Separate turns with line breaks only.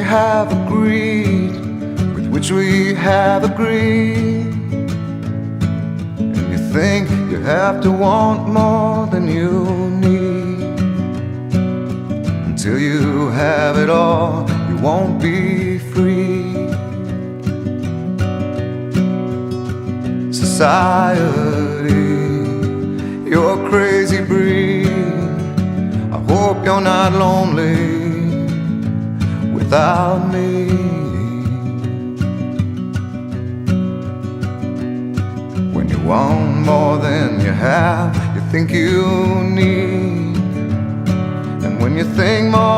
have agreed, with which we have agreed. And you think you have to want more than you need. Until you have it all, you won't be free. Society, you're a crazy breed. I hope you're not lonely without me. When you want more than you have, you think you need. And when you think more